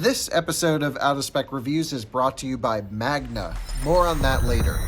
This episode of Out of Spec Reviews is brought to you by Magna. More on that later.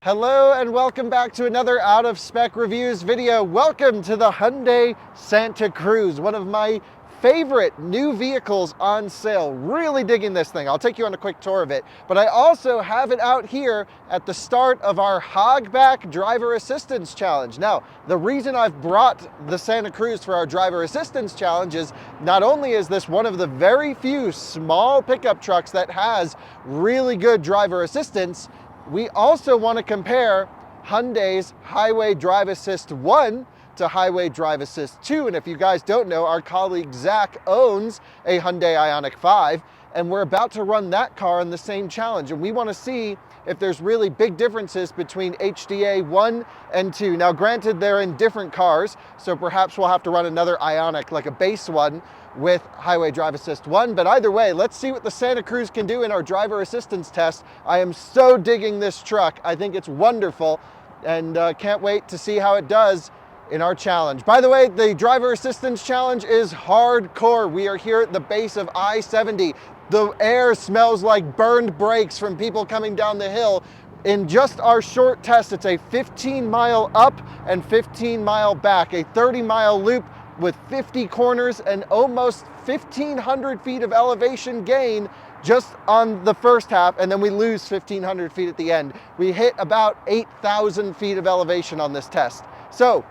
Hello and welcome back to another Out of Spec Reviews video. Welcome to the Hyundai Santa Cruz, one of my favorite new vehicles on sale. Really digging this thing. I'll take you on a quick tour of it, but I also have it out here at the start of our Hogback Driver Assistance Challenge. Now, the reason I've brought the Santa Cruz for our Driver Assistance Challenge is not only is this one of the very few small pickup trucks that has really good driver assistance, we also want to compare Hyundai's Highway Drive Assist 1 to Highway Drive Assist 2. And if you guys don't know, our colleague Zach owns a Hyundai Ioniq 5, and we're about to run that car in the same challenge. And we want to see if there's really big differences between HDA 1 and 2. Now, granted, they're in different cars, so perhaps we'll have to run another Ioniq, like a base one, with Highway Drive Assist 1, but either way, let's see what the Santa Cruz can do in our driver assistance test. I am so digging this truck. I think it's wonderful, and can't wait to see how it does in our challenge. By the way, the driver assistance challenge is hardcore. We are here at the base of I-70. The air smells like burned brakes from people coming down the hill. In just our short test, it's a 15-mile up and 15-mile back, a 30-mile loop with 50 corners and almost 1,500 feet of elevation gain just on the first half, and then we lose 1,500 feet at the end. We hit about 8,000 feet of elevation on this test. So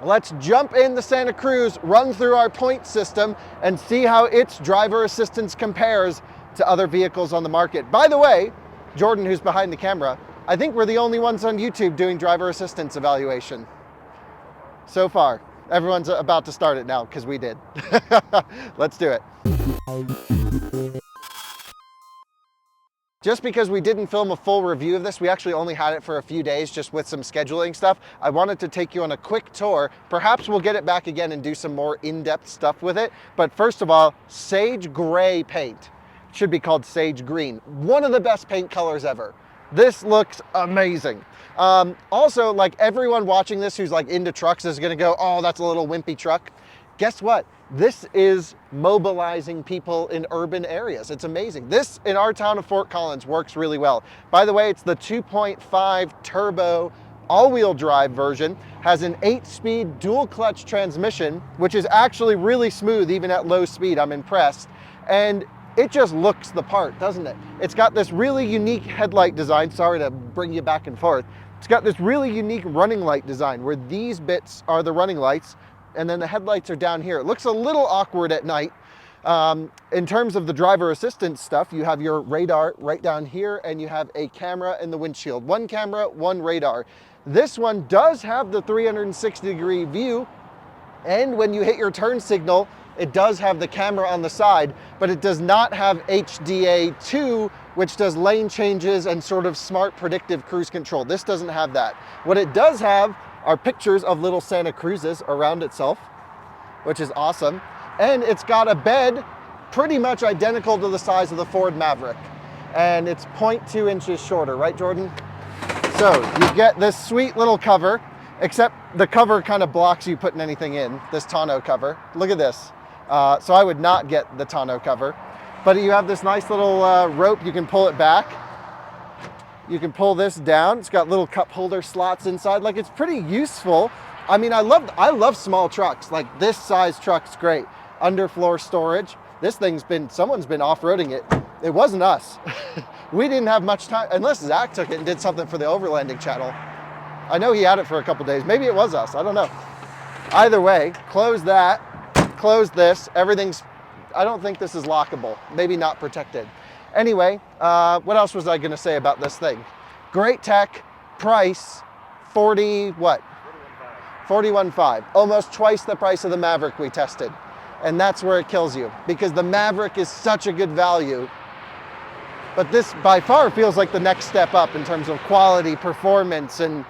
let's jump in the Santa Cruz, run through our point system, and see how its driver assistance compares to other vehicles on the market. By the way, Jordan, who's behind the camera, I think we're the only ones on YouTube doing driver assistance evaluation so far. Everyone's about to start it now because we did. Let's do it. Just because we didn't film a full review of this, we actually only had it for a few days just with some scheduling stuff. I wanted to take you on a quick tour. Perhaps we'll get it back again and do some more in-depth stuff with it. But first of all, sage gray paint. It should be called sage green. One of the best paint colors ever. This looks amazing. Also, like everyone watching this who's like into trucks is gonna go, oh, that's a little wimpy truck. Guess what? This is mobilizing people in urban areas. It's amazing. This, in our town of Fort Collins, works really well. By the way, it's the 2.5 turbo all-wheel drive version, has an 8-speed dual clutch transmission, which is actually really smooth even at low speed. I'm impressed. And it just looks the part, doesn't it? It's got this really unique headlight design. Sorry to bring you back and forth. It's got this really unique running light design where these bits are the running lights and then the headlights are down here. It looks a little awkward at night. In terms of the driver assistance stuff, you have your radar right down here and you have a camera in the windshield. One camera, one radar. This one does have the 360-degree view, and when you hit your turn signal, it does have the camera on the side, but it does not have HDA 2, which does lane changes and sort of smart predictive cruise control. This doesn't have that. What it does have are pictures of little Santa Cruzes around itself, which is awesome. And it's got a bed pretty much identical to the size of the Ford Maverick. And it's 0.2 inches shorter, right, Jordan? So you get this sweet little cover, except the cover kind of blocks you putting anything in, this tonneau cover. Look at this. So I would not get the tonneau cover. But you have this nice little rope. You can pull it back. You can pull this down. It's got little cup holder slots inside. Like, it's pretty useful. I mean, I love small trucks. Like, this size truck's great. Underfloor storage. This thing's someone's been off-roading it. It wasn't us. We didn't have much time, unless Zach took it and did something for the overlanding channel. I know he had it for a couple days. Maybe it was us. I don't know. Either way, close that. Close this. Everything's, I don't think this is lockable. Maybe not protected. Anyway, what else was I going to say about this thing? Great tech, price, 40 what? 41.5. Almost twice the price of the Maverick we tested. And that's where it kills you, because the Maverick is such a good value. But this by far feels like the next step up in terms of quality, performance, and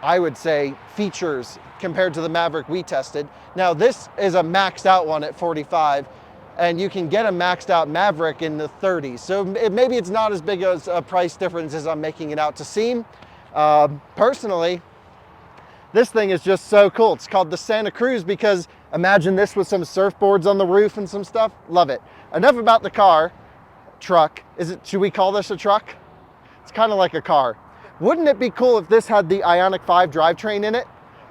I would say features compared to the Maverick we tested. Now this is a maxed out one at 45, and you can get a maxed out Maverick in the 30s. So maybe it's not as big as a price difference as I'm making it out to seem. Personally, this thing is just so cool. It's called the Santa Cruz because Imagine this with some surfboards on the roof and some stuff. Love it. Enough about the car. Truck. Should we call this a truck? It's kind of like a car. Wouldn't it be cool if this had the Ioniq 5 drivetrain in it?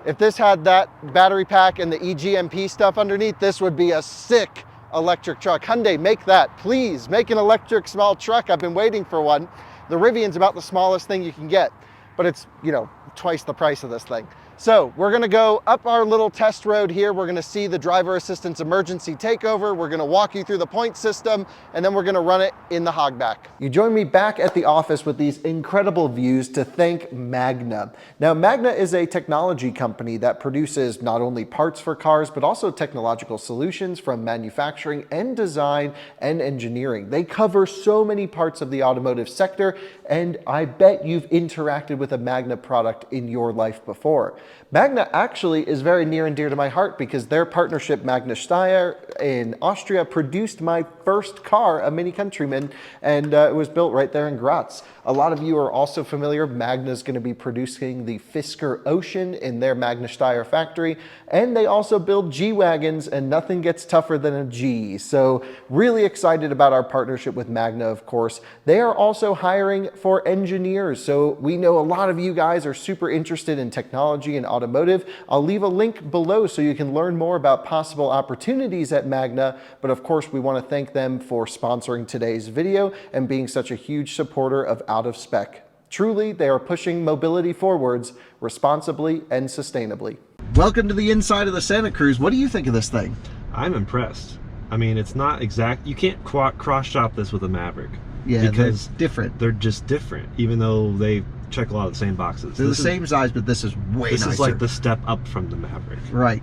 If this had that battery pack and the EGMP stuff underneath, this would be a sick electric truck. Hyundai, make that. Please, make an electric small truck. I've been waiting for one. The Rivian's about the smallest thing you can get, but it's, you know, twice the price of this thing. So we're gonna go up our little test road here. We're gonna see the driver assistance emergency takeover. We're gonna walk you through the point system, and then we're gonna run it in the Hogback. You join me back at the office with these incredible views to thank Magna. Now, Magna is a technology company that produces not only parts for cars, but also technological solutions from manufacturing and design and engineering. They cover so many parts of the automotive sector, and I bet you've interacted with a Magna product in your life before. Magna actually is very near and dear to my heart because their partnership, Magna Steyr in Austria, produced my first car, a Mini Countryman, and it was built right there in Graz. A lot of you are also familiar. Magna's going to be producing the Fisker Ocean in their Magna Steyr factory, and they also build G-Wagons, and nothing gets tougher than a G. So really excited about our partnership with Magna, of course. They are also hiring for engineers, so we know a lot of you guys are super interested in technology and automotive. I'll leave a link below so you can learn more about possible opportunities at Magna, but of course we want to thank them for sponsoring today's video and being such a huge supporter of Out of Spec. Truly, they are pushing mobility forwards responsibly and sustainably. Welcome to the inside of the Santa Cruz. What do you think of this thing? I'm impressed. I mean, it's not exact. You can't cross-shop this with a Maverick. Yeah, because they're different. They're just different, even though they check a lot of the same boxes. They're the same size, but this is way nicer. This is like the step up from the Maverick. Right.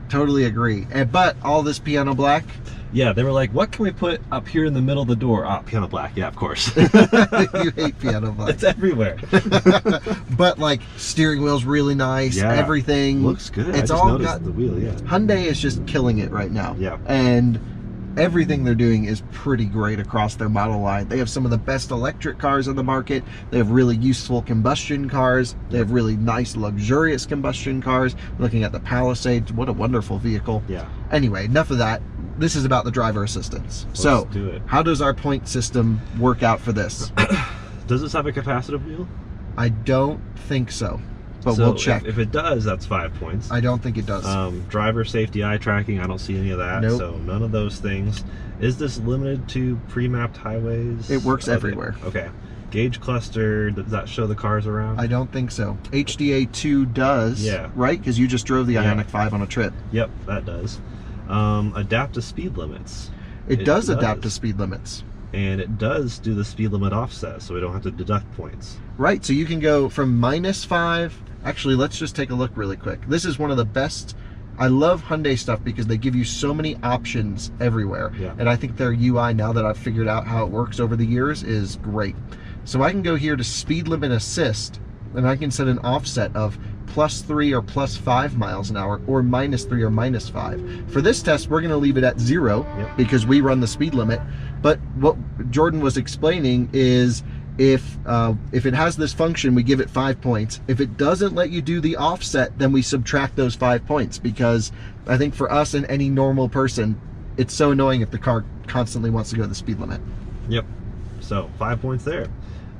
Totally agree. But all this piano black. Yeah, they were like, what can we put up here in the middle of the door? Ah, piano black. Yeah, of course. You hate piano black. It's everywhere. But like steering wheel's really nice. Yeah, everything looks good. It's all got the wheel. Yeah. Hyundai is just killing it right now. Yeah. And everything they're doing is pretty great across their model line. They have some of the best electric cars on the market. They have really useful combustion cars. They have really nice, luxurious combustion cars. Looking at the Palisade, what a wonderful vehicle. Yeah. Anyway, enough of that. This is about the driver assistance. Let's do it. How does our point system work out for this? Does this have a capacitive wheel? I don't think so. But we'll check. If it does, that's 5 points. I don't think it does. Driver safety, eye tracking, I don't see any of that. Nope. So none of those things. Is this limited to pre-mapped highways? It works everywhere. Okay. Gauge cluster, does that show the cars around? I don't think so. HDA 2 does. Yeah. Right? Because you just drove the Ioniq 5 on a trip. Yep, that does. Adapt to speed limits. It does adapt to speed limits. And it does do the speed limit offset, so we don't have to deduct points. Right, so you can go from -5. Actually, let's just take a look really quick. This is one of the best. I love Hyundai stuff because they give you so many options everywhere. Yeah. And I think their UI, now that I've figured out how it works over the years, is great. So I can go here to speed limit assist, and I can set an offset of +3 or +5 miles an hour, or -3 or -5. For this test, we're gonna leave it at 0 because we run the speed limit. But what Jordan was explaining is if it has this function, we give it 5 points. If it doesn't let you do the offset, then we subtract those 5 points, because I think for us and any normal person, it's so annoying if the car constantly wants to go the speed limit. Yep. So 5 points there.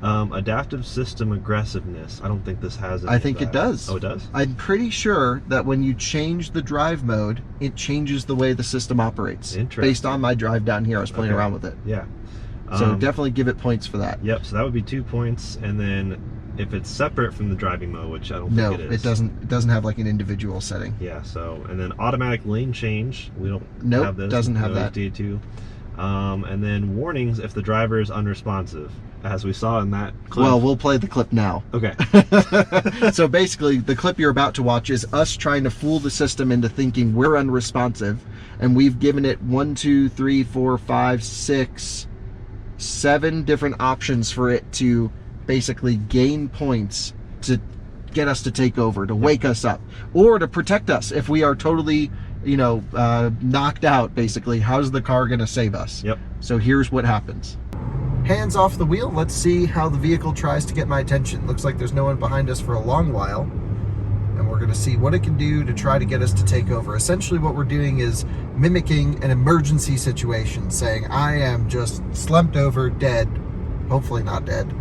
Adaptive system aggressiveness. I don't think this has any. I think it does. Oh, it does? I'm pretty sure that when you change the drive mode, it changes the way the system operates. Interesting. Based on my drive down here, I was playing around with it. Yeah. So definitely give it points for that. Yep, so that would be 2 points, and then if it's separate from the driving mode, which I don't think it is. No, it doesn't have like an individual setting. Yeah, so, and then automatic lane change, we don't have this. Nope, doesn't have that. HDA2. And then warnings if the driver is unresponsive, as we saw in that clip. Well, we'll play the clip now. Okay. So basically, the clip you're about to watch is us trying to fool the system into thinking we're unresponsive, and we've given it 1, 2, 3, 4, 5, 6, 7 different options for it to basically gain points to get us to take over, to wake us up, or to protect us if we are totally, you know, knocked out. Basically, how's the car gonna save us? Yep. So here's what happens. Hands off the wheel. Let's see how the vehicle tries to get my attention. Looks like there's no one behind us for a long while, and we're We're going to see what it can do to try to get us to take over. Essentially what we're doing is mimicking an emergency situation, saying, I am just slumped over, dead. Hopefully not dead.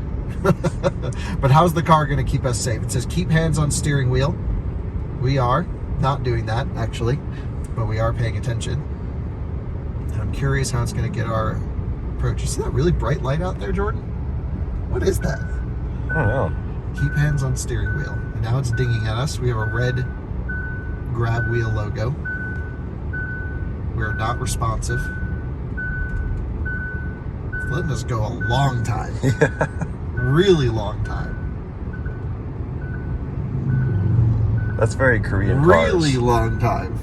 But how's the car going to keep us safe? It says keep hands on steering wheel. We are not doing that, actually, but we are paying attention. And I'm curious how it's going to get our approach. You see that really bright light out there, Jordan? What is that? I don't know. Keep hands on steering wheel. And now it's dinging at us. We have a red grab wheel logo. We're not responsive. It's letting us go a long time. Really long time. That's very Korean Really cars. long time.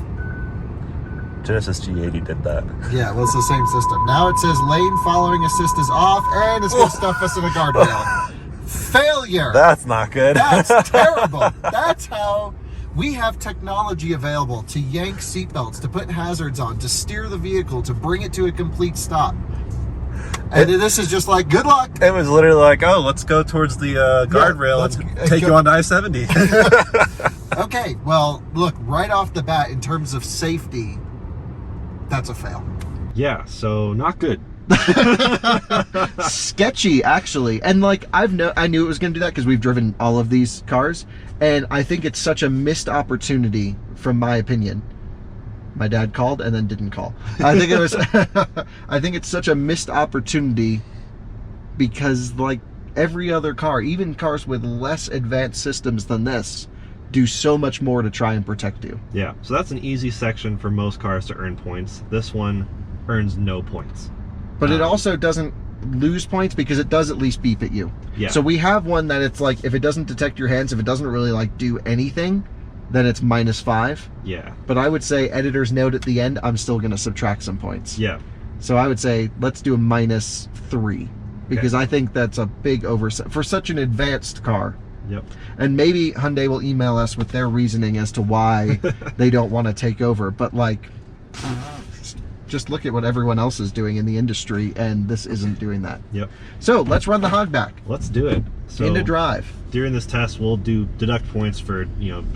Genesis G80 did that. Yeah, well, it's the same system. Now it says lane following assist is off, and it's going to stuff us in a guardrail. Failure. That's not good. That's terrible. That's how we have technology available to yank seatbelts, to put hazards on, to steer the vehicle, to bring it to a complete stop. And this is just like, good luck. It was literally like, oh, let's go towards the guardrail and take you on to I-70. Okay, well, look, right off the bat, in terms of safety, that's a fail. Yeah, so not good. Sketchy, actually. And like, I knew it was going to do that because we've driven all of these cars, and I think it's such a missed opportunity, from my opinion. My dad called and then didn't call. I think it was I think it's such a missed opportunity because, like, every other car, even cars with less advanced systems than this, do so much more to try and protect you. Yeah, so that's an easy section for most cars to earn points. This one earns no points. But it also doesn't lose points because it does at least beep at you. Yeah. So we have one that it's like, if it doesn't detect your hands, if it doesn't really like do anything, then it's -5. Yeah. But I would say editor's note at the end, I'm still going to subtract some points. Yeah. So I would say let's do a -3 because I think that's a big oversight for such an advanced car. Yep. And maybe Hyundai will email us with their reasoning as to why they don't want to take over. But like, just look at what everyone else is doing in the industry, and this isn't doing that. Yep. So let's run the Hogback. Let's do it. So Into drive. During this test, we'll deduct points for,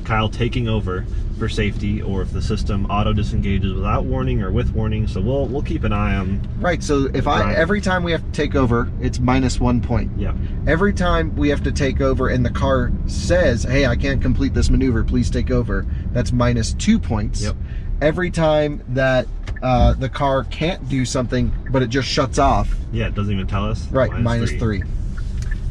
Kyle taking over for safety, or if the system auto disengages without warning or with warning. So we'll keep an eye on. Right. So if every time we have to take over, it's -1 point. Yeah. Every time we have to take over and the car says, "Hey, I can't complete this maneuver, please take over," that's -2 points. Yep. Every time that the car can't do something, but it just shuts off. Yeah, it doesn't even tell us. Right, -3.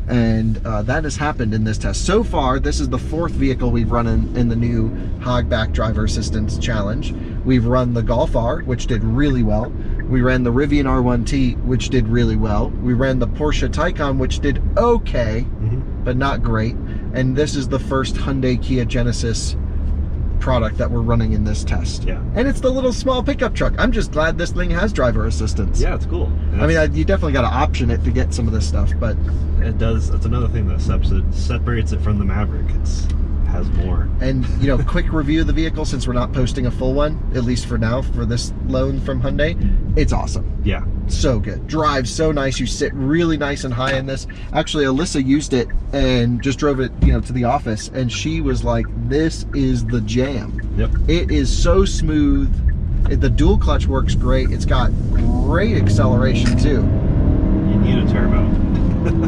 And that has happened in this test. So far, this is the 4th vehicle we've run in the new Hogback Driver Assistance Challenge. We've run the Golf R, which did really well. We ran the Rivian R1T, which did really well. We ran the Porsche Taycan, which did okay, but not great. And this is the first Hyundai Kia Genesis product that we're running in this test. Yeah. And it's the little small pickup truck. I'm just glad this thing has driver assistance. Yeah, it's cool. I mean, you definitely got to option it to get some of this stuff, but it does. It's another thing that separates it from the Maverick. It has more. And quick review of the vehicle, since we're not posting a full one, at least for now, for this loan from Hyundai. It's awesome. Yeah. So good. Drives so nice. You sit really nice and high in this. Actually, Alyssa used it and just drove it, to the office, and she was like, "This is the jam." Yep. It is so smooth. The dual clutch works great. It's got great acceleration too. You need a turbo.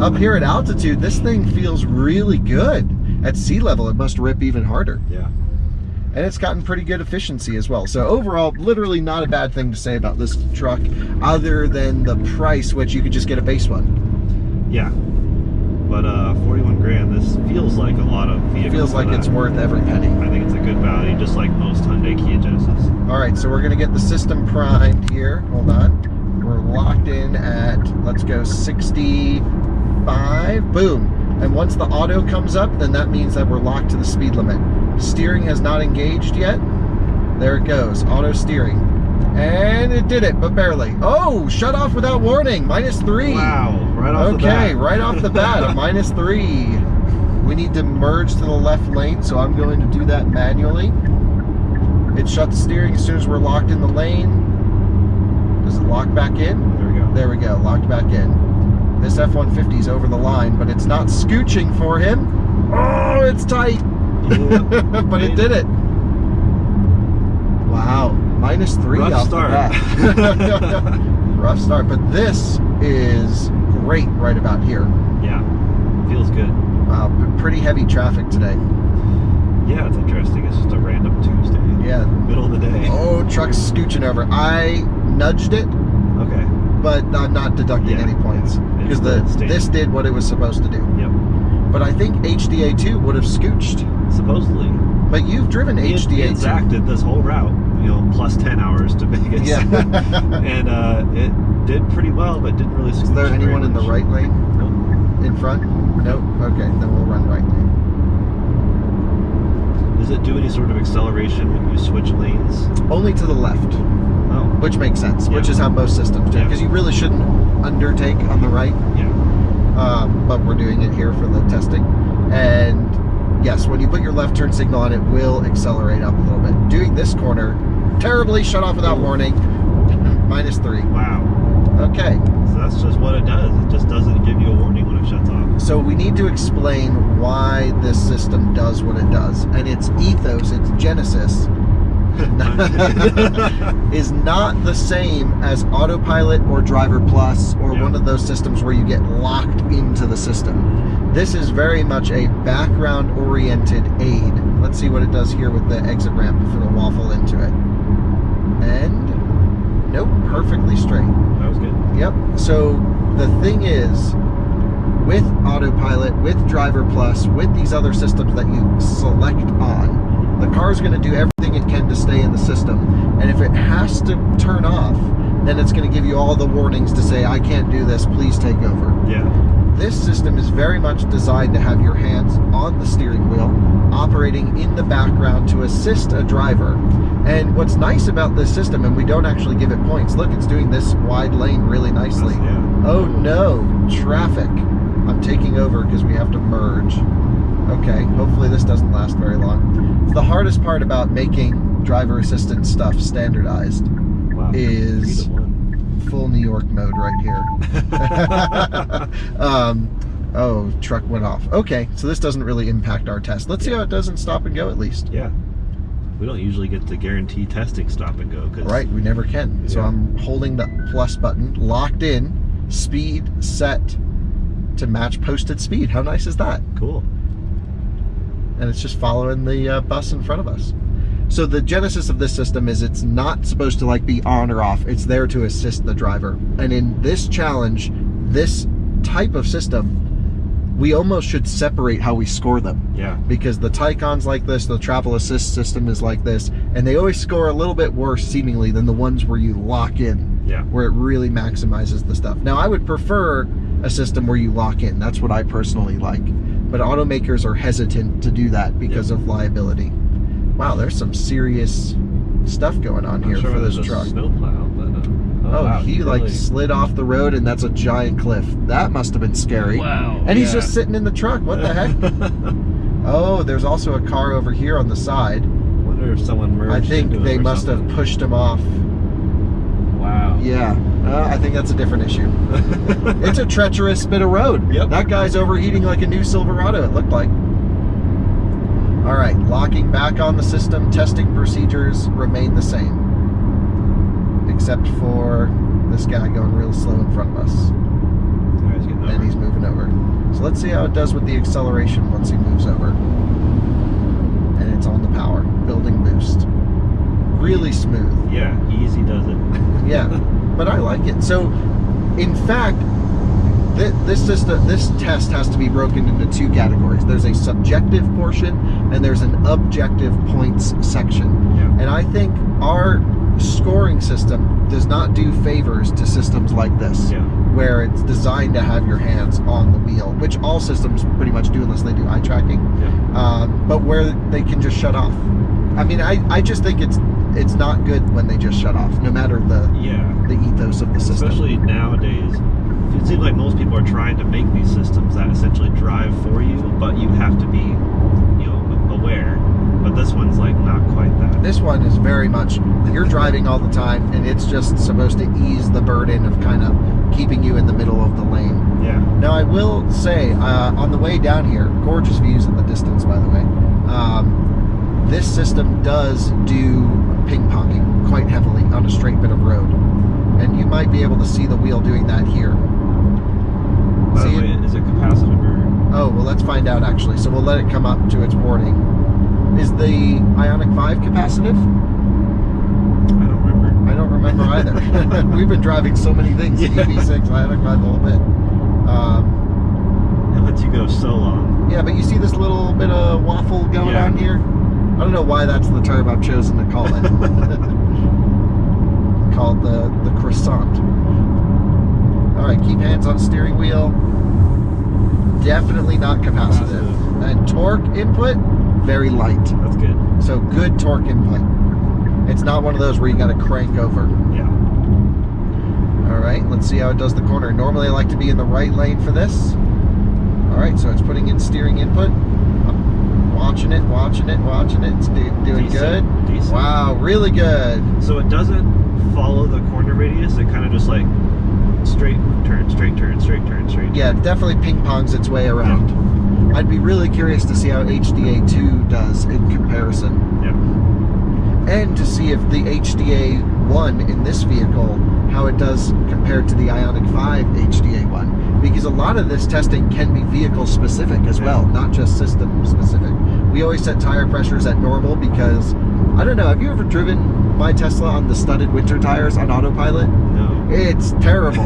Up here at altitude, this thing feels really good. At sea level, it must rip even harder. Yeah. And it's gotten pretty good efficiency as well. So overall, literally not a bad thing to say about this truck, other than the price, which you could just get a base one. Yeah. But 41 grand, this feels like a lot of vehicles. Feels like it's worth every penny. I think it's a good value, just like most Hyundai Kia Genesis. All right, so we're gonna get the system primed here. Hold on. We're locked in at, let's go 65, boom. And once the auto comes up, then that means that we're locked to the speed limit. Steering has not engaged yet. There it goes, auto steering. And it did it, but barely. Oh, shut off without warning, -3. Wow, right off the bat. Okay, right off the bat, a -3. We need to merge to the left lane, so I'm going to do that manually. It shuts steering as soon as we're locked in the lane. Does it lock back in? There we go. There we go, locked back in. This F-150 is over the line, but it's not scooching for him. Oh, it's tight. Yeah. But it did it. Wow, -3 Rough off start. the bat. Rough start, but this is great right about here. Yeah, feels good. Wow, pretty heavy traffic today. Yeah, it's interesting. It's just a random Tuesday. Yeah. Middle of the day. Oh, truck's scooching over. I nudged it, Okay. but I'm not deducting Yeah. any points because this did what it was supposed to do. Yep. But I think HDA 2 would have scooched. Supposedly. But you've driven HDA 2. Zach did this whole route, you know, plus 10 hours to Vegas. Yeah. And it did pretty well, but didn't really. Is there anyone in the right lane? No. In front? Nope. Okay, then we'll run right lane. Does it do any sort of acceleration when you switch lanes? Only to the left, Oh. which makes sense, Yeah. which is how most systems do, Yeah. because you really shouldn't undertake on the right, Yeah. but we're doing it here for the testing. And yes, when you put your left turn signal on, it will accelerate up a little bit. Doing this corner, terribly shut off without warning, -3. Wow. Okay, So that's just what it does. It just doesn't give you a warning when it shuts off. so we need to explain why this system does what it does. And its ethos, its genesis, is not the same as autopilot or driver plus or Yeah. one of those systems where you get locked into the system. This is very much a background oriented aid. Let's see what it does here with the exit ramp if it'll waffle into it. And nope, perfectly straight. That was good. Yep. So the thing is, with autopilot, with driver plus, with these other systems that you select on, the car is going to do everything it can to stay in the system. And if it has to turn off, then it's going to give you all the warnings to say, I can't do this, please take over. Yeah. This system is very much designed to have your hands on the steering wheel, operating in the background to assist a driver. And what's nice about this system, and we don't actually give it points, look, it's doing this wide lane really nicely. Yeah. Oh no, traffic. I'm taking over because we have to merge. Okay, hopefully this doesn't last very long. It's the hardest part about making driver assistance stuff standardized Wow. is 3-1. full New York mode right here. Oh, truck went off. Okay, so this doesn't really impact our test. Let's see how it does in stop and go at least. Yeah. We don't usually get to guarantee testing stop and go. Right, we never can. So Yeah. I'm holding the plus button, locked in, speed set to match posted speed. How nice is that? Cool. And it's just following the bus in front of us. So the genesis of this system is it's not supposed to like be on or off. It's there to assist the driver. And in this challenge, this type of system, we almost should separate how we score them. Yeah. Because the Taycan's like this, the travel assist system is like this, and they always score a little bit worse seemingly than the ones where you lock in, Yeah. where it really maximizes the stuff. Now I would prefer a system where you lock in. That's what I personally like. But automakers are hesitant to do that because of liability. Wow, there's some serious stuff going on here for this truck. Snowplow, but Oh, wow, he like really- slid off the road, and that's a giant cliff. That must have been scary. Wow. And he's yeah. just sitting in the truck. What the heck? Oh, there's also a car over here on the side. Wonder if someone merged I think into they him or must have something. pushed him off. Wow. Yeah, I think that's a different issue. It's a treacherous bit of road. Yep. That guy's overheating like a new Silverado, it looked like. All right, locking back on the system, testing procedures remain the same. Except for this guy going real slow in front of us. Guy's getting over. And he's moving over. So let's see how it does with the acceleration once he moves over. And it's on the power, building boost. Really smooth. Yeah, easy does it. Yeah, but I like it. So, in fact, this test has to be broken into two categories. There's a subjective portion and there's an objective points section. Yeah. And I think our scoring system does not do favors to systems like this, Yeah. where it's designed to have your hands on the wheel, which all systems pretty much do unless they do eye tracking. Yeah. But where they can just shut off. I mean, I just think it's not good when they just shut off, no matter the ethos of the system. Especially nowadays, it seems like most people are trying to make these systems that essentially drive for you, but you have to be, you know, aware. But this one's like not quite that. This one is very much, you're driving all the time, and it's just supposed to ease the burden of kind of keeping you in the middle of the lane. Yeah. Now, I will say, on the way down here, gorgeous views in the distance, by the way. This system does do ping-ponging quite heavily on a straight bit of road. And you might be able to see the wheel doing that here. By the way, is it capacitive or? Oh, well, let's find out actually. So we'll let it come up to its warning. Is the Ioniq 5 capacitive? I don't remember. I don't remember either. We've been driving so many things. Yeah. EV6, Ioniq 5, the whole bit. It lets you go so long. Yeah, but you see this little bit of waffle going Yeah. on here? I don't know why that's the term I've chosen to call it. Called the croissant. All right, keep hands on steering wheel. Definitely not capacitive. And torque input, very light. That's good. So good torque input. It's not one of those where you got to crank over. Yeah. All right, let's see how it does the corner. Normally I like to be in the right lane for this. All right, so it's putting in steering input. I'm watching it. It's doing good. Decent. Wow, really good. So it doesn't follow the corner radius. It kind of just like straight turn, straight turn, straight turn, straight turn. Yeah, it definitely ping-pongs its way around. Yeah. I'd be really curious to see how HDA 2 does in comparison. Yeah. And to see if the HDA 1 in this vehicle, how it does compared to the Ioniq 5 HDA 1. Because a lot of this testing can be vehicle specific as well, not just system specific. We always set tire pressures at normal because, I don't know, have you ever driven my Tesla on the studded winter tires on autopilot? No. It's terrible.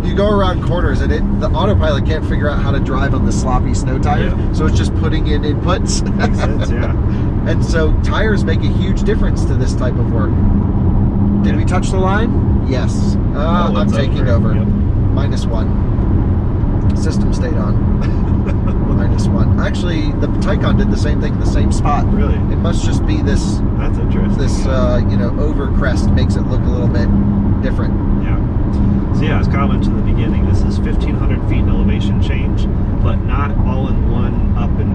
You go around corners and the autopilot can't figure out how to drive on the sloppy snow tires, so it's just putting in inputs. Makes sense, yeah. And so tires make a huge difference to this type of work. Did we touch the line? Yes. I'm taking over. Yep. -1. System stayed on. -1. Actually, the Taycan did the same thing in the same spot. Really? It must just be this, That's interesting. over crest makes it look a little bit different. Yeah. So yeah, as Kyle mentioned in the beginning, this is 1,500 feet in elevation change, but not all in one up and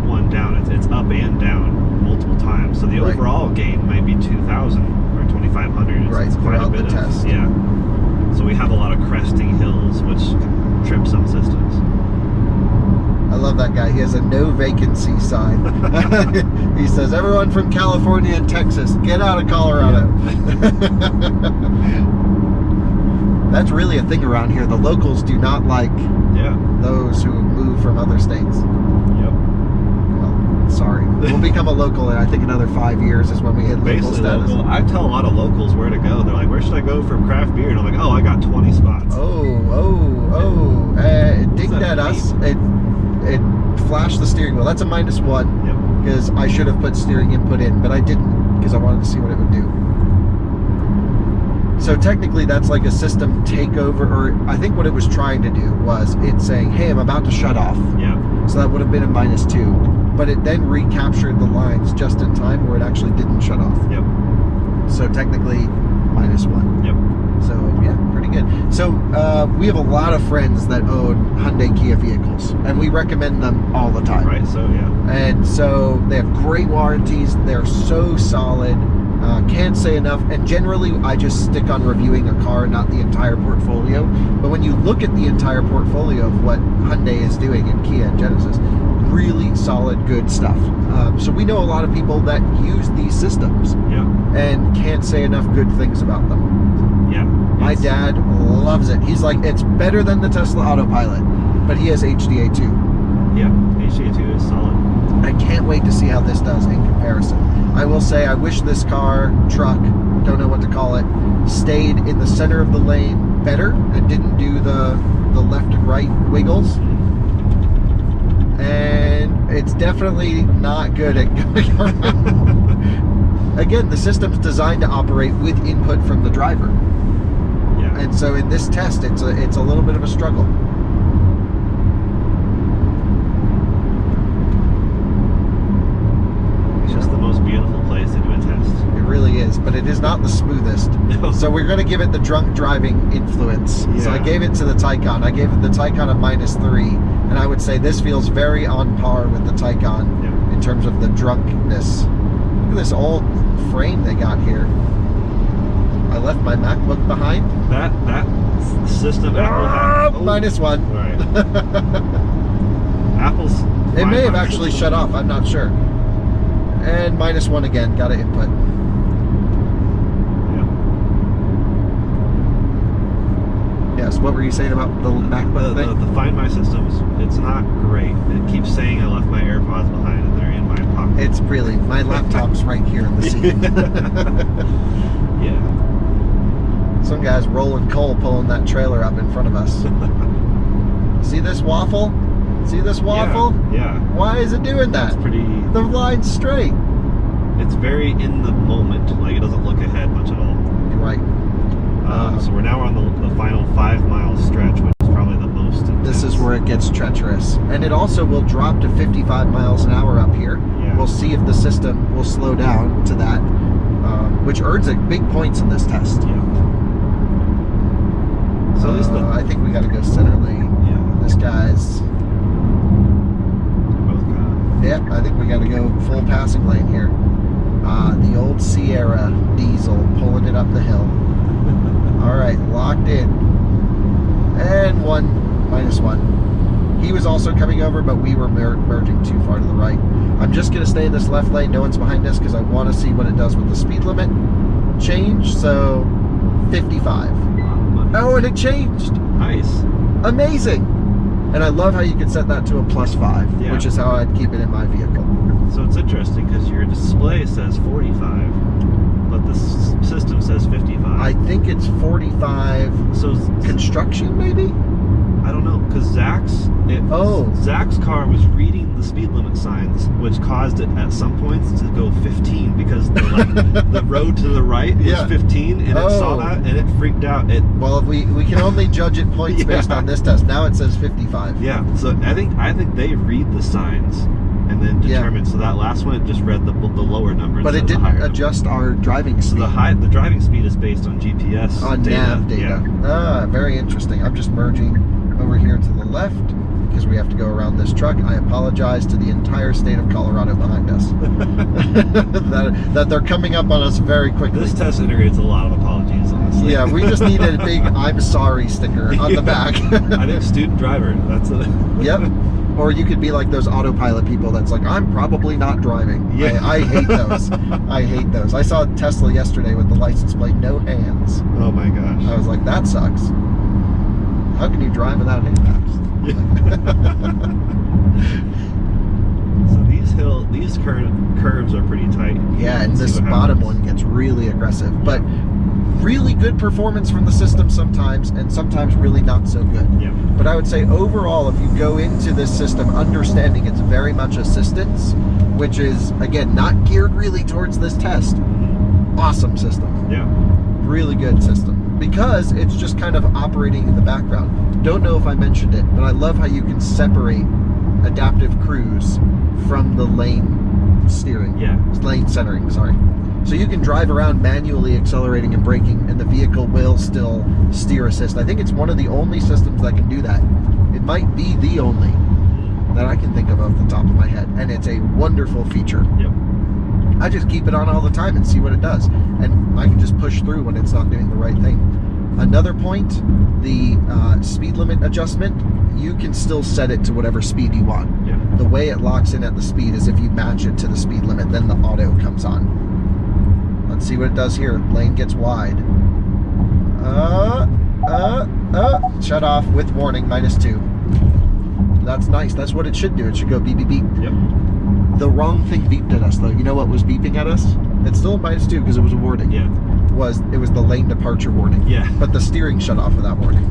one down. It's up and down multiple times. So the Right. overall gain might be 2,000 or 2,500. Right, It's quite a throughout bit the of, test. yeah. So we have a lot of cresting hills, which can trip some systems. I love that guy. He has a no vacancy sign. He says, everyone from California and Texas, get out of Colorado. That's really a thing around here. The locals do not like Yeah. those who move from other states. Yep. Well, sorry. We'll become a local in, I think, another 5 years is when we hit local Basically, status. local. I tell a lot of locals where to go. They're like, where should I go for craft beer? And I'm like, oh, I got 20 spots. It dinged that at us. It flashed the steering wheel. That's a -1 Yep. because I should have put steering input in, but I didn't because I wanted to see what it would do. So technically that's like a system takeover, or I think what it was trying to do was it's saying, hey, I'm about to shut off. Yeah. So that would have been a -2. But it then recaptured the lines just in time where it actually didn't shut off. Yep. So technically -1. Yep. So yeah, pretty good. So we have a lot of friends that own Hyundai Kia vehicles, and we recommend them all the time. Right. So yeah. And so they have great warranties. They're so solid. Can't say enough. And generally, I just stick on reviewing a car, not the entire portfolio. But when you look at the entire portfolio of what Hyundai is doing in Kia and Genesis, really solid, good stuff. So we know a lot of people that use these systems Yeah. and can't say enough good things about them. Yeah. My It's- dad loves it. He's like, it's better than the Tesla Autopilot, but he has HDA 2. Yeah. HDA2 is solid. I can't wait to see how this does in comparison. I will say, I wish this car, truck, don't know what to call it, stayed in the center of the lane better and didn't do the left and right wiggles. And it's definitely not good at going around. Again, the system's designed to operate with input from the driver. Yeah. And so in this test, it's a little bit of a struggle. It's just the most beautiful place to do a test. It really is, but it is not the smoothest. No. So we're going to give it the drunk driving influence. So I Yeah. gave it to the Taycan. I gave it the Taycan a -3, and I would say this feels very on par with the Taycan Yeah. in terms of the drunkenness. Look at this old frame they got here. I left my MacBook behind. That system Apple had. -1. Right. Apple's. It may have actually shut off. I'm not sure. And -1 again. Got to input. Yes, what were you saying about the MacBook thing? The Find My systems, it's not great. It keeps saying I left my AirPods behind and they're in my pocket. It's really, my laptop's right here in the seat. Yeah. Some guy's rolling coal pulling that trailer up in front of us. See this waffle? See this waffle? Yeah. Why is it doing that? It's pretty... The line's straight. It's very in the moment. Like, it doesn't look ahead much at all. You're right. So we're now on the final 5-mile stretch, which is probably the most intense. This is where it gets treacherous. And it also will drop to 55 miles an hour up here. Yeah. We'll see if the system will slow down to that, which earns it big points in this test. Yeah. So at least I think we got to go center lane. Yeah. This guy's... Both got it. Yeah, I think we got to go full passing lane here. The old Sierra diesel pulling it up the hill. All right, locked in. And -1. He was also coming over, but we were merging too far to the right. I'm just going to stay in this left lane. No one's behind us because I want to see what it does with the speed limit change. So 55. Oh, and it changed. Nice. Amazing. And I love how you can set that to a +5, Yeah. which is how I'd keep it in my vehicle. So it's interesting because your display says 45, but the system says 55. I think it's 45 So construction, maybe? I don't know, because Zach's car was reading the speed limit signs, which caused it at some points to go 15 because the road to the right was 15, and it saw that and it freaked out. Well, we can only judge it points based on this test. Now it says 55. Yeah, so I think they read the signs and then determine. So that last one, it just read the lower number. But it didn't adjust our driving speed. So the driving speed is based on GPS on data. nav data. Yeah. Very interesting. I'm just merging over here to the left because we have to go around this truck. I apologize to the entire state of Colorado behind us that they're coming up on us very quickly. This test integrates a lot of apologies, honestly. Yeah, we just need a big "I'm sorry" sticker on the back. I think student driver. That's it. Yep. Or you could be like those autopilot people that's like, I'm probably not driving. Yeah. I hate those. I hate those. I saw Tesla yesterday with the license plate, no hands. Oh my gosh. I was like, that sucks. How can you drive without handbags? So these curves are pretty tight. Yeah, and this bottom one gets really aggressive. But really good performance from the system sometimes, and sometimes really not so good. Yeah. But I would say overall, if you go into this system understanding it's very much assistance, which is, again, not geared really towards this test, awesome system. Yeah. Really good system. Because it's just kind of operating in the background. Don't know if I mentioned it, but I love how you can separate adaptive cruise from the lane steering. Yeah. Lane centering, sorry. So you can drive around manually accelerating and braking, and the vehicle will still steer assist. I think it's one of the only systems that can do that. It might be the only that I can think of off the top of my head, and it's a wonderful feature. Yep. I just keep it on all the time and see what it does, and I can just push through when it's not doing the right thing. Another point, the speed limit adjustment, you can still set it to whatever speed you want. Yeah. The way it locks in at the speed is if you match it to the speed limit, then the auto comes on. Let's see what it does here. Lane gets wide. Shut off with warning, -2. That's nice. That's what it should do. It should go beep, beep, beep. Yep. The wrong thing beeped at us, though. You know what was beeping at us? It's still -2 because it was a warning. Yeah. It was the lane departure warning. Yeah. But the steering shut off without warning.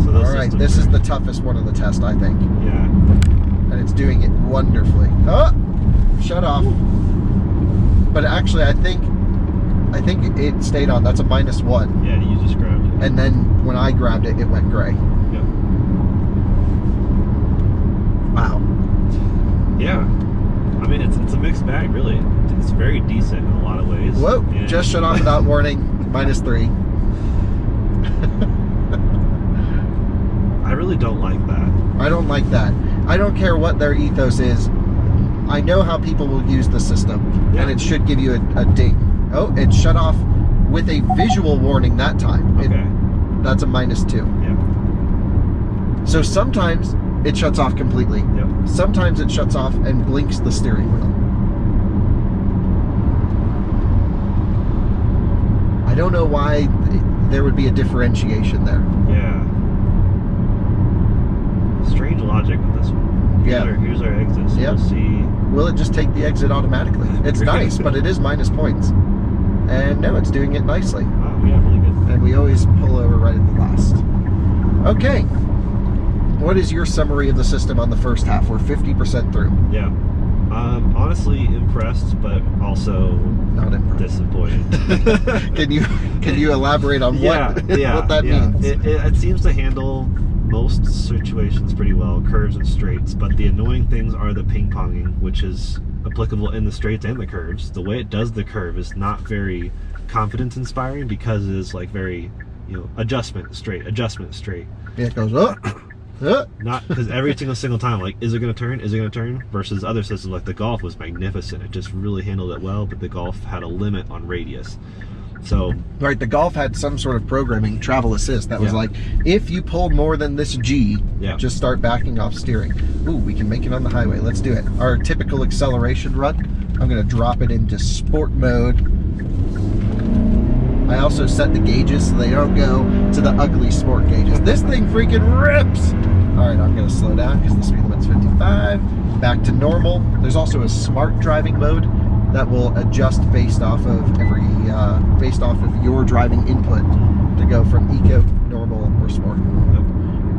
So All right, this is the toughest one of the test, I think. Yeah. And it's doing it wonderfully. Oh, shut off. But actually, I think it stayed on. That's a -1. Yeah, you just grabbed it. And then when I grabbed it, it went gray. Yep. Wow. Yeah. I mean, it's a mixed bag, really. It's very decent in a lot of ways. Whoa, And just shut off without warning. -3. I really don't like that. I don't like that. I don't care what their ethos is. I know how people will use the system, Yeah. and it should give you a ding. Oh, it shut off with a visual warning that time. Okay. That's a -2. Yeah. So sometimes it shuts off completely. Yep. Sometimes it shuts off and blinks the steering wheel. I don't know why there would be a differentiation there. Yeah. Strange logic with this one. Here's our exit. So we'll see. Will it just take the exit automatically? It's nice, but it is minus points. And no, it's doing it nicely. Oh, yeah, really good. And we always pull over right at the last. Okay. What is your summary of the system on the first half? We're 50% through. Yeah. Honestly impressed, but also not impressed. Disappointed. Can you elaborate on what that means? It seems to handle most situations pretty well, curves and straights, but the annoying things are the ping-ponging, which is applicable in the straights and the curves. The way it does the curve is not very confidence inspiring because it is like very, adjustment straight. Yeah, it goes up. Not because every single time, like, is it going to turn? Is it going to turn? Versus other systems like the Golf was magnificent. It just really handled it well, but the Golf had a limit on radius. So right, the Golf had some sort of programming, travel assist, that was like, if you pull more than this G, just start backing off steering. Ooh, we can make it on the highway. Let's do it. Our typical acceleration run, I'm going to drop it into sport mode. I also set the gauges so they don't go to the ugly sport gauges. This thing freaking rips! Alright, I'm going to slow down because the speed limit's 55. Back to normal. There's also a smart driving mode that will adjust based off of your driving input to go from eco, normal, or sport.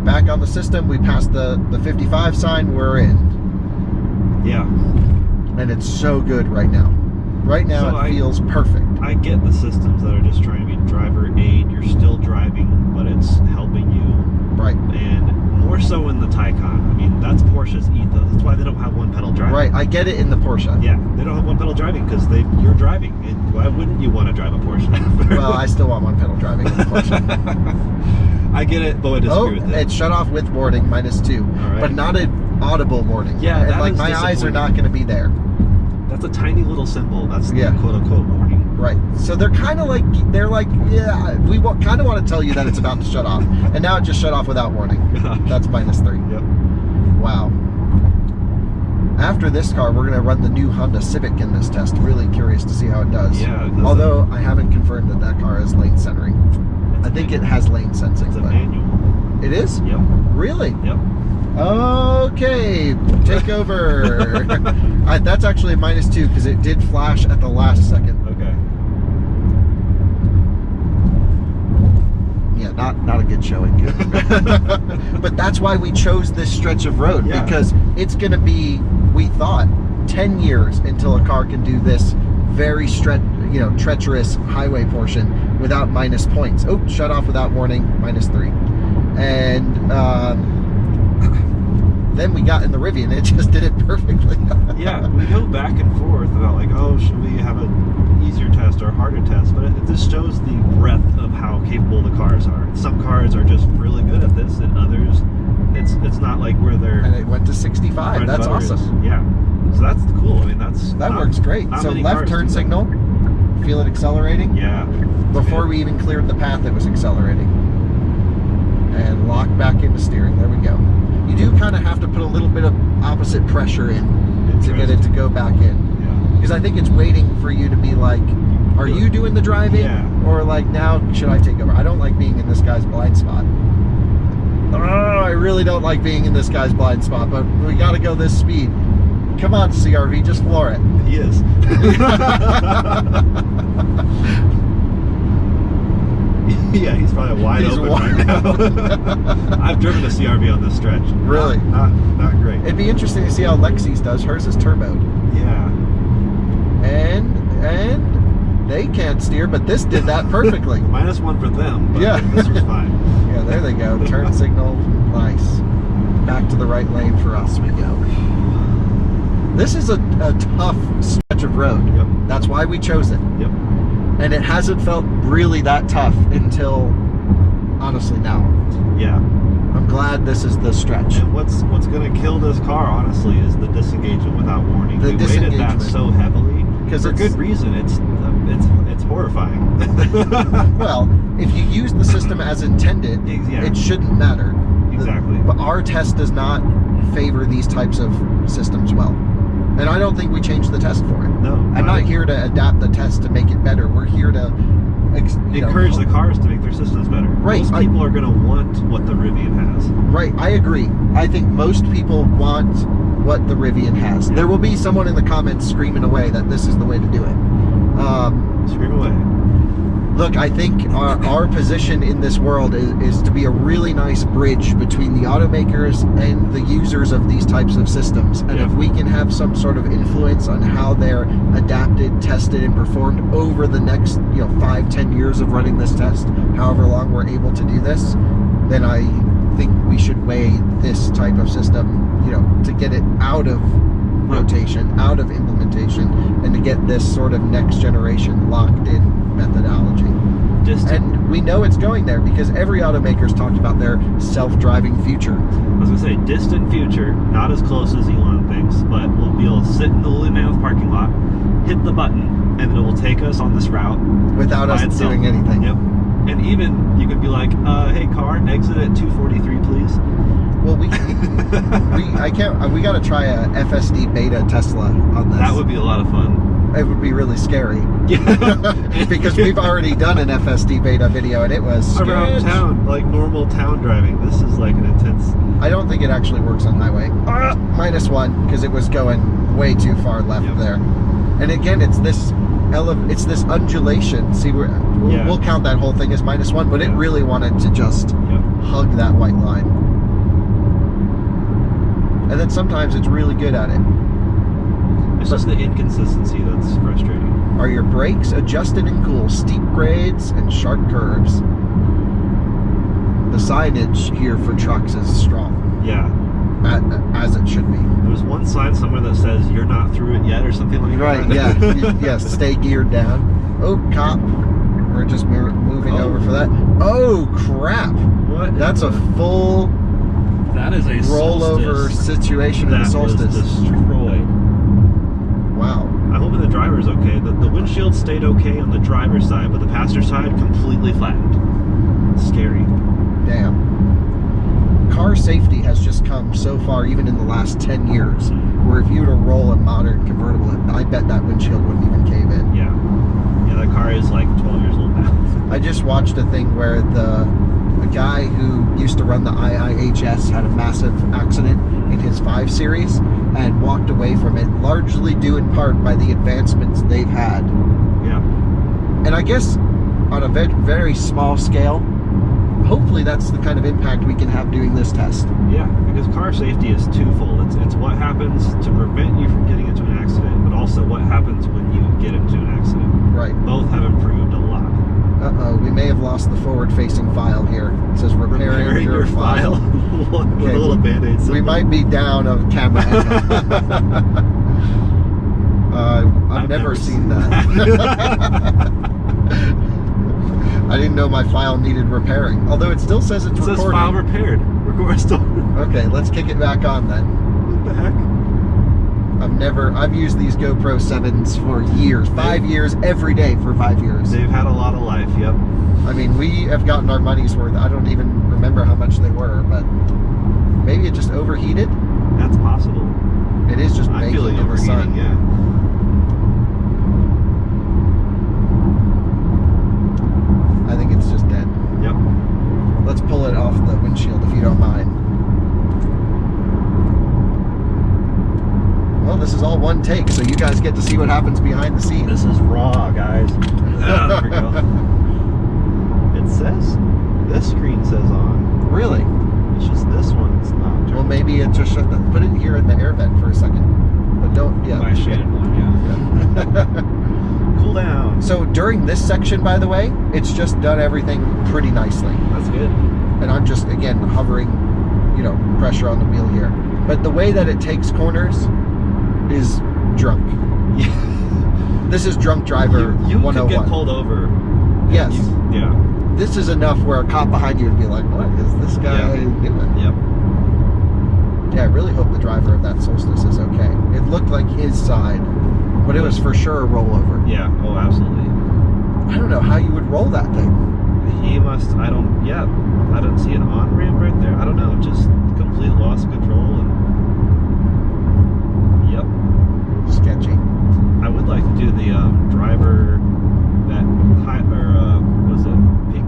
Back on the system, we passed the 55 sign, we're in. Yeah. And it's so good right now. Right now, so it feels perfect. I get the systems that are just trying to be driver aid. You're still driving, but it's helping you. Right. And more so in the Taycan. I mean, that's Porsche's ethos. That's why they don't have one pedal driving. Right, I get it in the Porsche. Yeah, they don't have one pedal driving because you're driving. And why wouldn't you want to drive a Porsche? Well, I still want one pedal driving in the Porsche. I get it, but I disagree with it. It shut off with warning, -2. Right. But not an audible warning. Yeah, and like my eyes are not going to be there. That's a tiny little symbol. That's the quote-unquote warning. Right. So they're kind of like, we kind of want to tell you that it's about to shut off. And now it just shut off without warning. That's -3. Yep. Wow. After this car, we're going to run the new Honda Civic in this test. Really curious to see how it does. Yeah. Although I haven't confirmed that car is lane centering. I think it has lane sensing. It's a manual. It is? Yep. Really? Yep. Okay, take over. That's actually a -2 because it did flash at the last second. Okay. Yeah, not a good showing. But that's why we chose this stretch of road, because it's going to be, we thought, 10 years until a car can do this very treacherous highway portion without minus points. Oh, shut off without warning, -3. And then we got in the Rivian, it just did it perfectly. Yeah, we go back and forth about like, oh, should we have an easier test or a harder test? But this shows the breadth of how capable the cars are. Some cars are just really good at this, and others, it's not like where they're. And it went to 65. That's awesome. Yeah, so that's cool. I mean, that works great. So left turn signal, feel it accelerating. Yeah. Before we even cleared the path, it was accelerating. And lock back into steering. There we go. You do kind of have to put a little bit of opposite pressure in to get it to go back in. Because I think it's waiting for you to be like, are you doing the driving? Yeah. Or like, now should I take over? I don't like being in this guy's blind spot. Oh, I really don't like being in this guy's blind spot, but we got to go this speed. Come on, CRV, just floor it. He is. Yeah, he's probably wide open right now. I've driven a CRV on this stretch. Really? Not great. It'd be interesting to see how Lexi's does. Hers is turboed. Yeah. And they can't steer, but this did that perfectly. -1 for them, but this was fine. Yeah, there they go. Turn signal, nice. Back to the right lane for us we go. This is a tough stretch of road. Yep. That's why we chose it. Yep. And it hasn't felt really that tough until, honestly, now. Yeah. I'm glad this is the stretch. And what's going to kill this car, honestly, is the disengagement without warning. We weighted that so heavily for good reason. It's horrifying. Well, if you use the system as intended, it shouldn't matter. exactly. But our test does not favor these types of systems well. And I don't think we changed the test for it. No. I'm not here to adapt the test to make it better. We're here to encourage the cars to make their systems better. Right. Most people are going to want what the Rivian has. Right, I agree. I think most people want what the Rivian has. There will be someone in the comments screaming away that this is the way to do it. Scream away. Look, I think our position in this world is to be a really nice bridge between the automakers and the users of these types of systems. And if we can have some sort of influence on how they're adapted, tested, and performed over the next 5-10 years of running this test, however long we're able to do this, then I think we should weigh this type of system, to get it out of rotation, out of implementation, and to get this sort of next generation locked in methodology. And we know it's going there because every automaker's talked about their self-driving future. I was going to say, distant future, not as close as Elon thinks, but we'll be able to sit in the Lily Mammoth parking lot, hit the button, and it will take us on this route without us doing anything. Yep. And even you could be like, hey car, exit at 243 please. Well, we got to try a FSD beta Tesla on this. That would be a lot of fun. It would be really scary. Because we've already done an FSD beta video and it was around town, like normal town driving. This is like an intense. I don't think it actually works on highway. -1 because it was going way too far left there. And again, it's this undulation. See, we'll count that whole thing as -1, but it really wanted to just hug that white line. And then sometimes it's really good at it. It's just the inconsistency that's frustrating. Are your brakes adjusted and cool? Steep grades and sharp curves. The signage here for trucks is strong. Yeah. As it should be. There's one sign somewhere that says you're not through it yet or something like that. Right, yeah. Yes, stay geared down. Oh, cop. We're just moving over for that. Oh, crap. What? That's a full... That is a rollover situation in the Solstice. Was destroyed. Wow. I hope the driver's okay. The windshield stayed okay on the driver's side, but the passenger side completely flattened. Scary. Damn. Car safety has just come so far, even in the last 10 years, where if you were to roll a modern convertible, I bet that windshield wouldn't even cave in. Yeah. Yeah, that car is like 12 years old now. I just watched a thing where the guy who used to run the IIHS had a massive accident in his 5 Series and walked away from it, largely due in part by the advancements they've had. Yeah. And I guess on a very small scale, hopefully that's the kind of impact we can have doing this test. Yeah, because car safety is twofold. It's what happens to prevent you from getting into an accident, but also what happens when you get into an accident. Right. Both have improved a lot. Uh-oh, we may have lost the forward-facing file here. It says repairing your file. With a little Band-Aid symbol. We might be down of camera angle. I've never seen that. I didn't know my file needed repairing. Although it still says it's recording. It says file repaired. Okay, let's kick it back on then. What the heck? I've used these GoPro 7s for years. 5 years, every day for 5 years. They've had a lot of life, yep. I mean, we have gotten our money's worth. I don't even remember how much they were, but maybe it just overheated? That's possible. It is just baking in the sun. Yeah. I think it's just dead. Yep. Let's pull it off the windshield if you don't mind. Well, this is all one take, so you guys get to see what happens behind the scenes. This is raw, guys. There we go. It says, this screen says on. Really? It's just this one, it's not. Well, maybe it just shut down. Put it here in the air vent for a second. But don't, yeah. My shaded one, yeah. Cool down. So during this section, by the way, it's just done everything pretty nicely. That's good. And I'm just, again, hovering, pressure on the wheel here. But the way that it takes corners is drunk. This is drunk driver you 101. could get pulled over. Yes. Yeah. This is enough where a cop behind you would be like, what is this guy doing? Yep. Yeah, I really hope the driver of that Solstice is okay. It looked like his side, but it was for sure a rollover. Yeah, oh, absolutely. I don't know how you would roll that thing. He must, I don't see an on-ramp right there. I don't know, just complete loss of control. And yep. Sketchy. I would like to do the driver that what is it? Peak?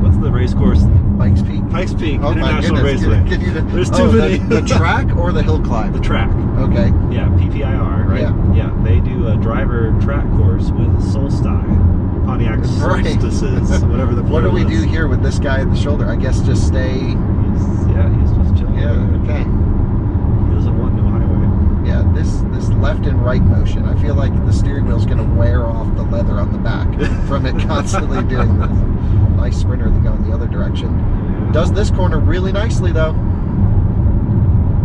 What's the race course? Pikes Peak. Pikes Peak Oh my International goodness. Raceway. There's too many. The track or the hill climb? The track. Okay. Yeah, PPIR, right? Yeah. They do a driver track course with Solstice, Pontiac Solstices, whatever the What do plural we is. do here with this guy at the shoulder? I guess just stay. He's just chilling. Yeah. Okay. He doesn't want no highway. Yeah. This left and right motion. I feel like the steering wheel's going to wear off the leather on the back from it constantly doing this. Nice sprinter to go in the other direction. Yeah. Does this corner really nicely though.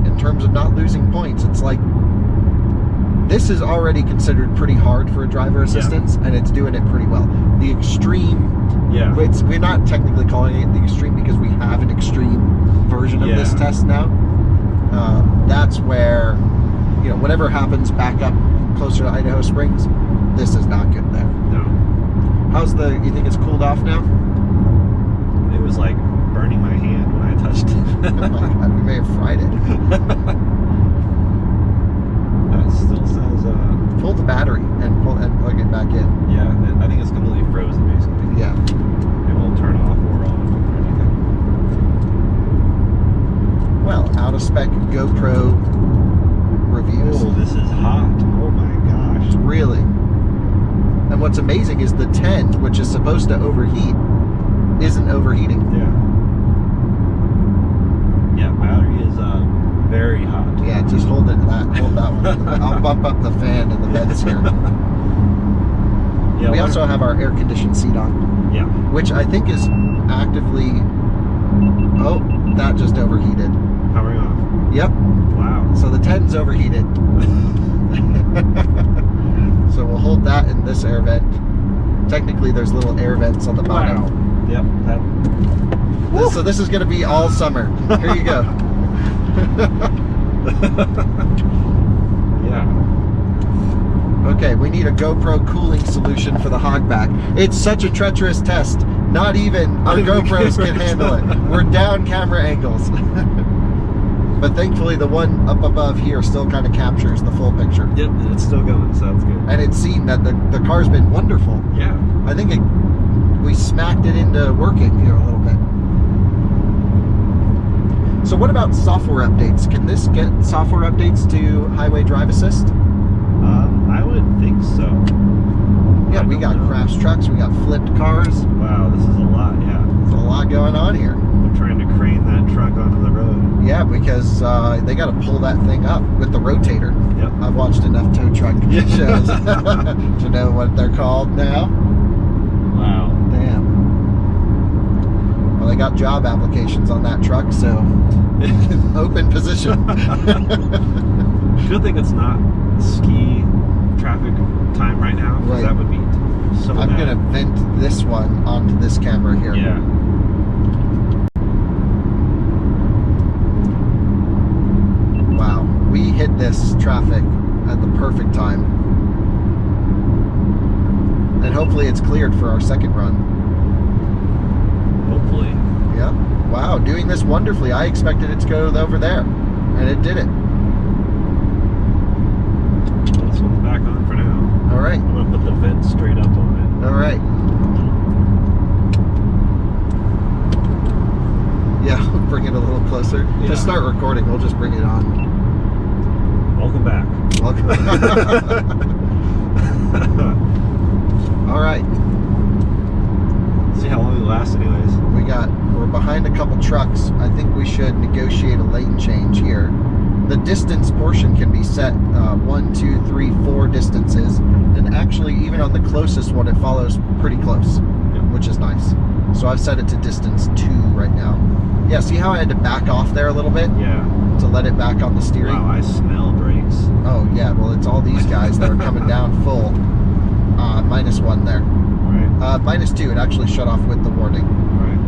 In terms of not losing points, it's like this is already considered pretty hard for a driver assistance, and it's doing it pretty well. The extreme, we're not technically calling it the extreme because we have an extreme version of this test now. That's where, you know, whatever happens back up closer to Idaho Springs, this is not good there. No. You think it's cooled off now? It was like burning my hand when I touched it. Oh my God, we may have fried it. That still says Pull the battery and plug it back in. yeah, I think it's completely frozen basically. Yeah. It won't turn off or on or anything. Well, out of spec GoPro reviews. Oh, this is hot. Oh my gosh. Really. And what's amazing is the 10, which is supposed to overheat, isn't overheating. Yeah. Yeah, battery is very hot. Yeah, just hold that one. I'll bump up the fan in the vents here. Yeah, We also have our air-conditioned seat on, yeah. which I think is actively... Oh, that just overheated. Powering off. Yep. Wow. So the 10's overheated. So we'll hold that in this air vent. Technically, there's little air vents on the bottom. Wow. Yep. So this is going to be all summer. Here you go. Yeah. Okay, we need a GoPro cooling solution for the Hogback. It's such a treacherous test. Not even our GoPros can handle it. We're down camera angles. But thankfully the one up above here still kind of captures the full picture. Yep, it's still going, so that's good. And it's seen that the car's been wonderful. Yeah. I think we smacked it into working here a little bit. So what about software updates? Can this get software updates to Highway Drive Assist? I would think so. Yeah, we got crashed trucks, we got flipped cars. Wow, this is a lot, yeah. There's a lot going on here. They're trying to crane that truck onto the road. Yeah, because they got to pull that thing up with the rotator. Yep. I've watched enough tow truck shows to know what they're called now. Wow. Damn. Well, they got job applications on that truck, so open position. Good thing it's not ski traffic time right now, because that would be so I'm bad. going to vent this one onto this camera here. Yeah. Wow, we hit this traffic at the perfect time. And hopefully it's cleared for our second run. Hopefully. Yeah. Wow, doing this wonderfully. I expected it to go over there, and it did it. Well, this one's back on for now. All right. I'm going to put the vent straight up on it. All right. Yeah, bring it a little closer. Yeah. To start recording, we'll just bring it on. Welcome back. Welcome. All right. See how long it lasts anyways. We're behind a couple trucks. I think we should negotiate a lane change here. The distance portion can be set 1, 2, 3, 4 distances, and actually even on the closest one it follows pretty close, which is nice. So I've set it to distance 2 right now. Yeah, see how I had to back off there a little bit? Yeah. To let it back on the steering? Wow, I smell brakes. Oh yeah, well it's all these guys that are coming down full. -1 there. Right. -2, it actually shut off with the warning. Right.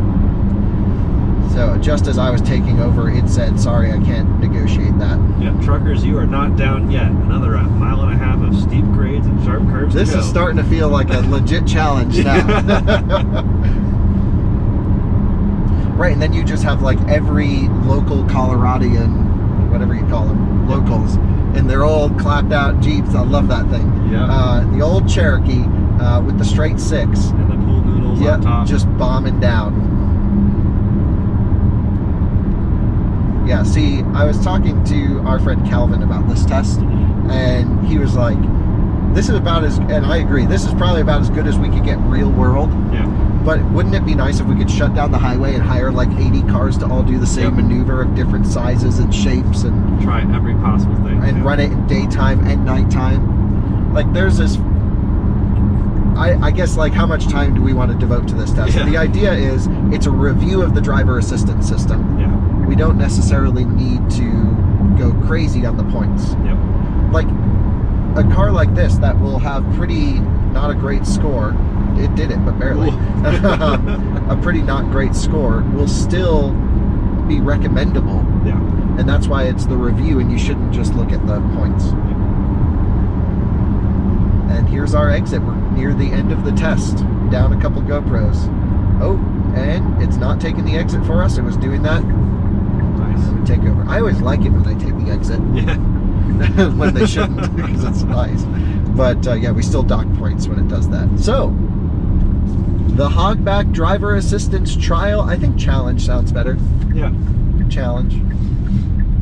So just as I was taking over, it said, sorry, I can't negotiate that. Yeah, truckers, you are not down yet. Another 1.5 miles of steep grades and sharp curves This to go. is starting to feel like a legit challenge now. Right, and then you just have like every local Coloradian, whatever you call them, locals, and they're all clapped out Jeeps. I love that thing. Yeah. The old Cherokee with the straight 6. And the pool noodles on top. Just bombing down. Yeah, see, I was talking to our friend Calvin about this test, and he was like, this is about as, and I agree, this is probably about as good as we could get real world. Yeah. But wouldn't it be nice if we could shut down the highway and hire like 80 cars to all do the same maneuver of different sizes and shapes and try every possible thing. And run it in daytime and nighttime? Like there's this, I guess like how much time do we want to devote to this test? Yeah. The idea is it's a review of the driver assistance system. Yeah. We don't necessarily need to go crazy on the points. Yep. Like a car like this that will have pretty not a great score, it did it but barely, a pretty not great score will still be recommendable. Yeah. And that's why it's the review, and you shouldn't just look at the points. And here's our exit. We're near the end of the test, down a couple GoPros. Oh, and it's not taking the exit for us. It was doing that. Nice. We take over. I always like it when they take the exit. Yeah. When they shouldn't, because it's nice. But yeah, we still dock points when it does that. So, the Hogback driver assistance trial. I think challenge sounds better. Yeah. Challenge.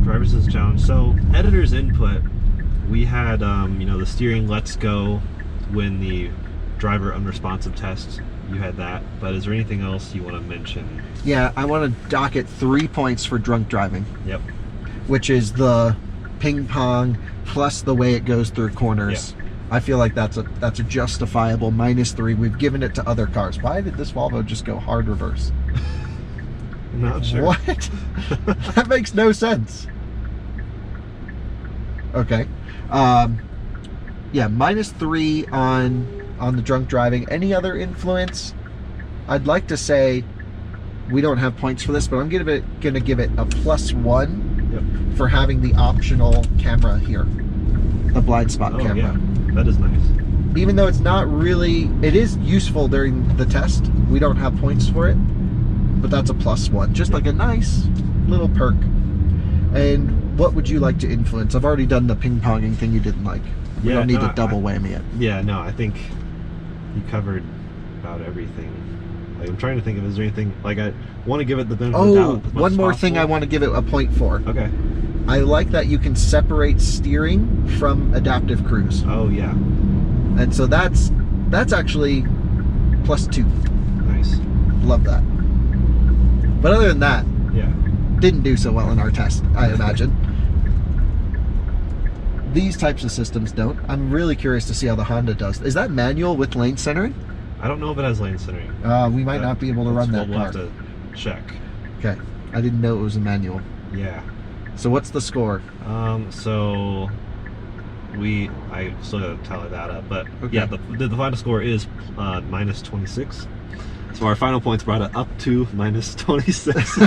Driver's assistance challenge. So, editor's input. We had, you know, the steering let's go when the driver unresponsive test. You had that. But is there anything else you want to mention? Yeah, I want to dock it 3 points for drunk driving. Yep. Which is the ping pong plus the way it goes through corners. Yeah. I feel like that's a justifiable -3. We've given it to other cars. Why did this Volvo just go hard reverse? I'm not sure. What? That makes no sense. Okay. Yeah, -3 on the drunk driving. Any other influence? I'd like to say we don't have points for this, but I'm gonna give it a +1 for having the optional camera here, the blind spot camera. Yeah, that is nice. Even though it's not really, it is useful during the test. We don't have points for it, but that's a +1, just like a nice little perk. And what would you like to influence? I've already done the ping-ponging thing you didn't like. We don't need to double whammy it. Yeah, no, I think you covered about everything. Like, I'm trying to think of, is there anything, like I want to give it the benefit of the doubt. Oh, one more thing I want to give it a point for. Okay. I like that you can separate steering from adaptive cruise. Oh, yeah. And so that's actually +2. Nice. Love that. But other than that, yeah, didn't do so well in our test, I imagine. These types of systems don't. I'm really curious to see how the Honda does. Is that manual with lane centering? I don't know if it has lane centering. We might not be able to run that We'll car. have to check. Okay. I didn't know it was a manual. Yeah. So what's the score? So I still gotta tally that up, but okay. yeah, the final score is -26. So our final points brought it up to -26.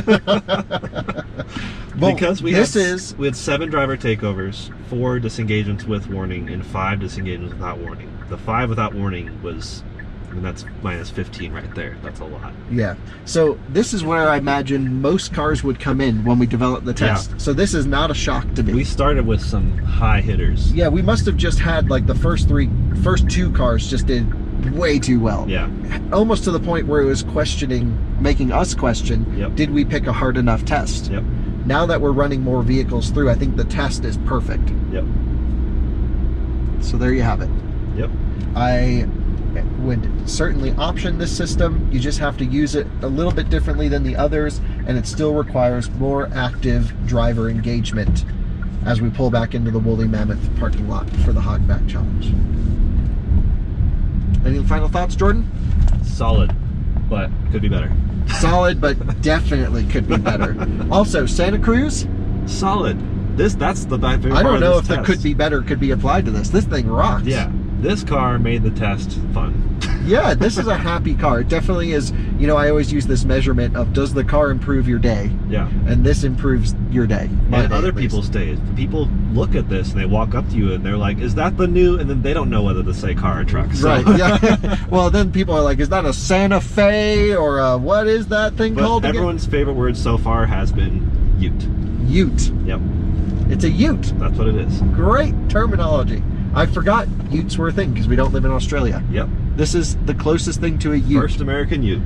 Because we had 7 driver takeovers, 4 disengagements with warning, and 5 disengagements without warning. The 5 without warning was, I mean, that's -15 right there. That's a lot. Yeah. So this is where I imagine most cars would come in when we develop the test. Yeah. So this is not a shock to me. We started with some high hitters. Yeah, we must have just had like the first 2 cars just did way too well. Yeah. Almost to the point where it was making us question, did we pick a hard enough test? Yep. Now that we're running more vehicles through, I think the test is perfect. Yep. So there you have it. Yep. I would certainly option this system. You just have to use it a little bit differently than the others, and it still requires more active driver engagement as we pull back into the Woolly Mammoth parking lot for the Hogback Challenge. Any final thoughts, Jordan? Solid, but could be better. Solid, but definitely could be better. Also, Santa Cruz? Solid. That's the my favorite I don't part know of if this the could be better could be applied to this. This thing rocks. Yeah. This car made the test fun. Yeah, this is a happy car. It definitely is. You know, I always use this measurement of, does the car improve your day? Yeah. And this improves your day. And other people's days. People look at this and they walk up to you and they're like, is that the new? And then they don't know whether to say car or truck. So. Right, yeah. Well, then people are like, is that a Santa Fe or a, what is that thing called again? Everyone's favorite word so far has been ute. Ute. Yep. It's a ute. That's what it is. Great terminology. I forgot utes were a thing because we don't live in Australia. Yep. This is the closest thing to a ute. First American ute.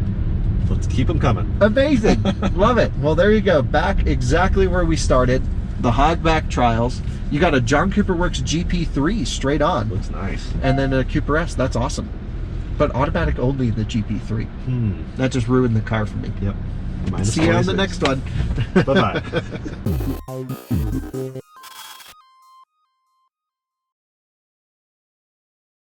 Let's keep them coming. Amazing. Love it. Well, there you go. Back exactly where we started. The Hogback trials. You got a John Cooper Works GP3 straight on. Looks nice. And then a Cooper S. That's awesome. But automatic only the GP3. That just ruined the car for me. Yep. See you on the next one. Bye-bye.